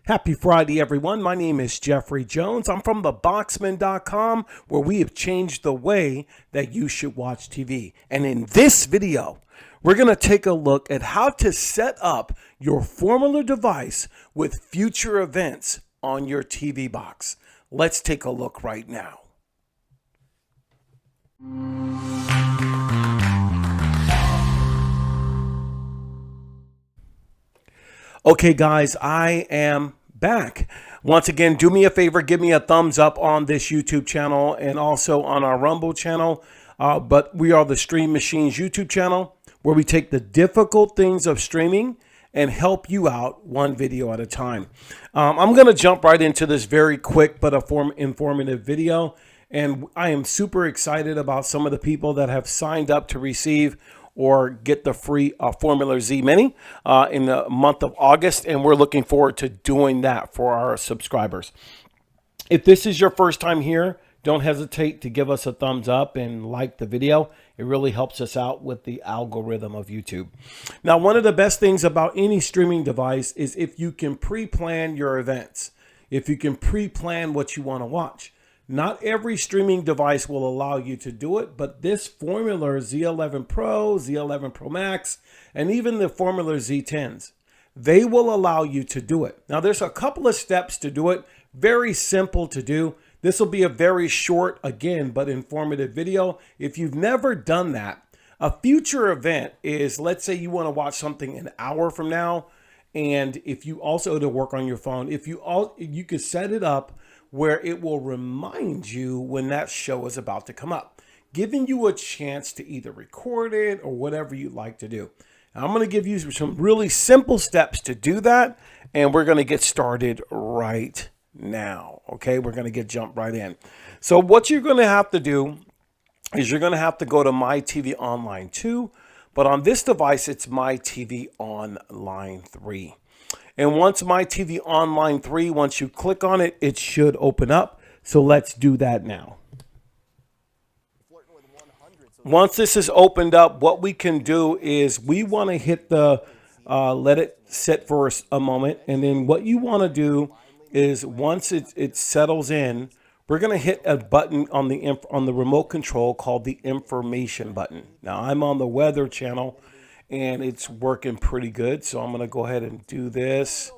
Happy Friday, everyone. My name is Jeffrey Jones. I'm from theboxman.com, where we have changed the way that you should watch TV. And in this video, we're going to take a look at how to set up your Formuler device with future events on your TV box. Let's take a look right now. Okay, guys, I am back. Once again, do me a favor, give me a thumbs up on this YouTube channel and also on our Rumble channel. But we are the Stream Machines YouTube channel, where we take the difficult things of streaming and help you out one video at a time. I'm going to jump right into this very quick but informative video. And I am super excited about some of the people that have signed up to receive or get the free Formuler Z Mini in the month of August. And we're looking forward to doing that for our subscribers. If this is your first time here, don't hesitate to give us a thumbs up and like the video. It really helps us out with the algorithm of YouTube. Now, one of the best things about any streaming device is if you can pre-plan your events, if you can pre-plan what you want to watch. Not every streaming device will allow you to do it, but this Formuler Z11 Pro, Z11 Pro Max, and even the Formuler Z10s, they will allow you to do it. Now, there's a couple of steps to do it. Very simple to do. This will be a very short, again, but informative video. If you've never done that, a future event is, let's say you want to watch something an hour from now, and if you also to work on your phone, you could set it up where it will remind you when that show is about to come up, giving you a chance to either record it or whatever you'd like to do. Now, I'm going to give you some really simple steps to do that, and we're going to get started right now. Okay, we're going to jump right in. So what you're going to have to do is you're going to have to go to My TV Online 2, but on this device, it's My TV Online 3. And once My TV Online 3, once you click on it, it should open up. So let's do that now. Once this is opened up, what we can do is we want to hit the, let it sit for a moment. And then what you want to do is once it settles in, we're going to hit a button on the remote control called the information button. Now, I'm on the weather channel, and it's working pretty good. So I'm going to go ahead and do this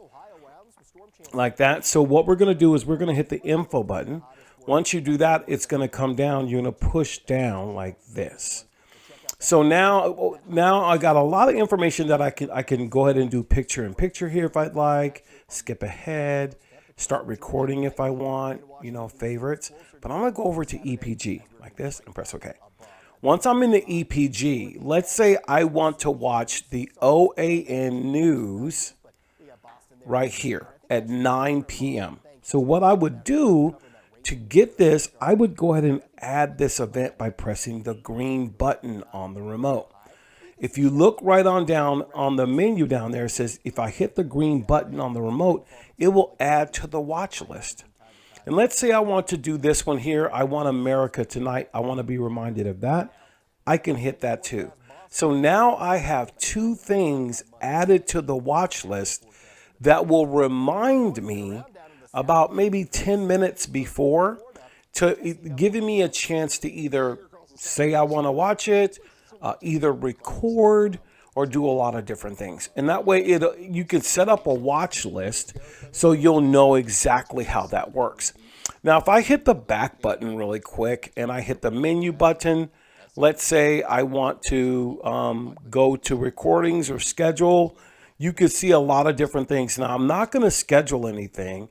like that. So what we're going to do is we're going to hit the info button. Once you do that, it's going to come down. You're going to push down like this. So now I got a lot of information that I can go ahead and do picture in picture here if I'd like, skip ahead, start recording if I want, favorites. But I'm going to go over to EPG like this and press OK. Once I'm in the EPG, let's say I want to watch the OAN news right here at 9 p.m. So what I would do to get this, I would go ahead and add this event by pressing the green button on the remote. If you look right on down on the menu down there, it says if I hit the green button on the remote, it will add to the watch list. And let's say I want to do this one here. I want America Tonight. I want to be reminded of that. I can hit that too. So now I have two things added to the watch list that will remind me about maybe 10 minutes before, to giving me a chance to either say I want to watch it, either record, or do a lot of different things. And that way you can set up a watch list so you'll know exactly how that works. Now, if I hit the back button really quick and I hit the menu button, let's say I want to go to recordings or schedule, you could see a lot of different things. Now, I'm not going to schedule anything,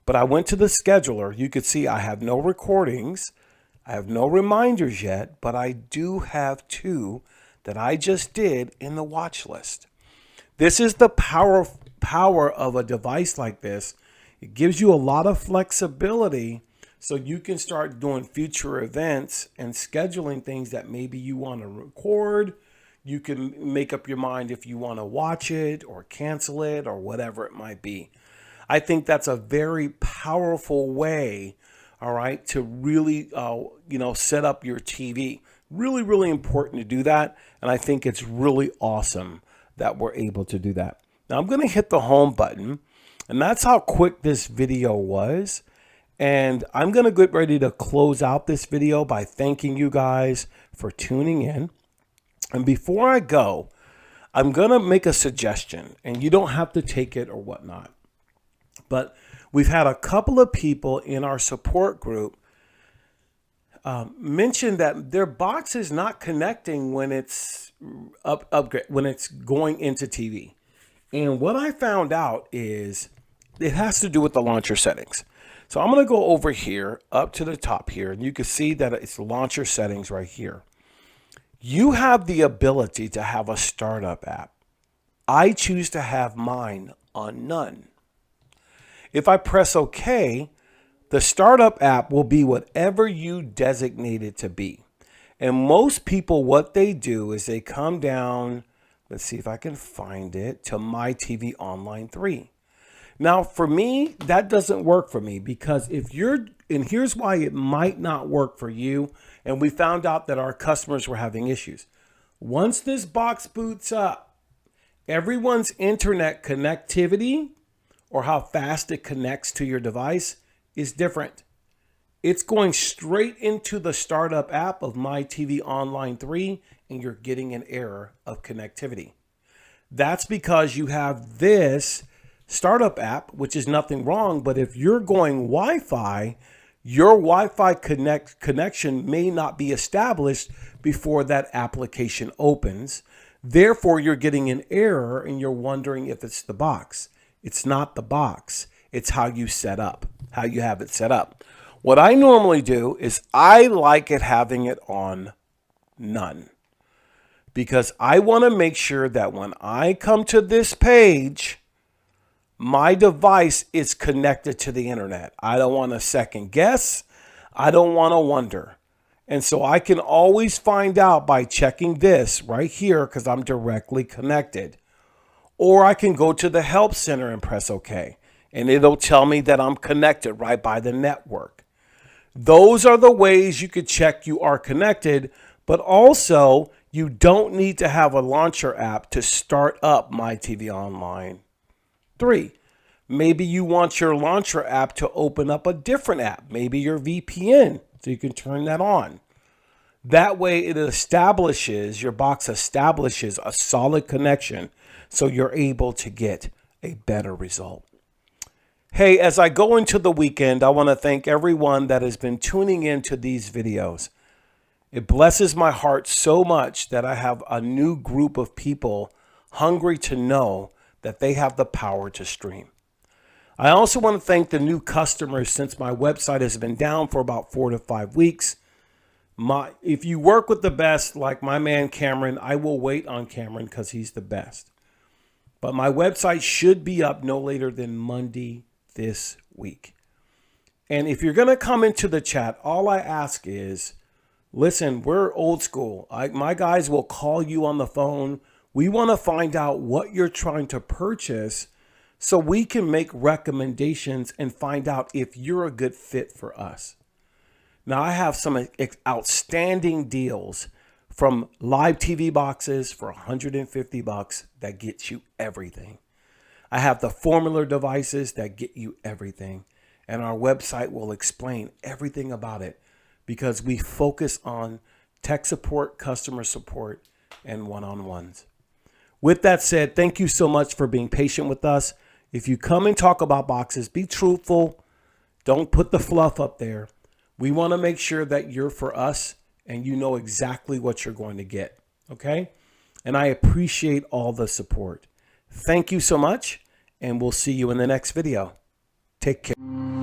but I went to the scheduler. You could see I have no recordings. I have no reminders yet, but I do have two that I just did in the watch list. This is the power of a device like this. It gives you a lot of flexibility so you can start doing future events and scheduling things that maybe you want to record. You can make up your mind if you want to watch it or cancel it or whatever it might be. I think that's a very powerful way, all right, to really, set up your TV. Really, really important to do that. And I think it's really awesome that we're able to do that. Now I'm going to hit the home button. And that's how quick this video was. And I'm going to get ready to close out this video by thanking you guys for tuning in. And before I go, I'm going to make a suggestion, and you don't have to take it or whatnot. But we've had a couple of people in our support group mention that their box is not connecting when it's upgrade, when it's going into TV. And what I found out is it has to do with the launcher settings. So I'm going to go over here up to the top here, and you can see that it's launcher settings right here. You have the ability to have a startup app. I choose to have mine on none. If I press OK, the startup app will be whatever you designate it to be. And most people, what they do is they come down, let's see if I can find it, to My TV Online 3. Now, for me, that doesn't work for me because if you're, and here's why it might not work for you. And we found out that our customers were having issues. Once this box boots up, everyone's internet connectivity or how fast it connects to your device is different. It's going straight into the startup app of My TV Online 3, and you're getting an error of connectivity. That's because you have this startup app, which is nothing wrong, but if you're going Wi-Fi, your Wi-Fi connection may not be established before that application opens. Therefore, you're getting an error and you're wondering if it's the box. It's not the box. It's how you set up, how you have it set up. What I normally do is I like it having it on none because I want to make sure that when I come to this page, my device is connected to the internet. I don't want to second guess. I don't want to wonder. And so I can always find out by checking this right here because I'm directly connected. Or I can go to the help center and press OK. And it'll tell me that I'm connected right by the network. Those are the ways you could check you are connected. But also, you don't need to have a launcher app to start up My TV Online 3. Maybe you want your launcher app to open up a different app, maybe your VPN, so you can turn that on. That way it establishes, your box establishes a solid connection so you're able to get a better result. Hey, as I go into the weekend, I want to thank everyone that has been tuning into these videos. It blesses my heart so much that I have a new group of people hungry to know that they have the power to stream. I also want to thank the new customers since my website has been down for about 4 to 5 weeks. If you work with the best, like my man Cameron, I will wait on Cameron because he's the best. But my website should be up no later than Monday this week. And if you're going to come into the chat, all I ask is, listen, we're old school. My guys will call you on the phone. We want to find out what you're trying to purchase so we can make recommendations and find out if you're a good fit for us. Now, I have some outstanding deals from live TV boxes for $150 that gets you everything. I have the Formuler devices that get you everything. And our website will explain everything about it because we focus on tech support, customer support, and one-on-ones. With that said, thank you so much for being patient with us. If you come and talk about boxes, be truthful. Don't put the fluff up there. We want to make sure that you're for us and you know exactly what you're going to get. Okay? And I appreciate all the support. Thank you so much, and we'll see you in the next video. Take care.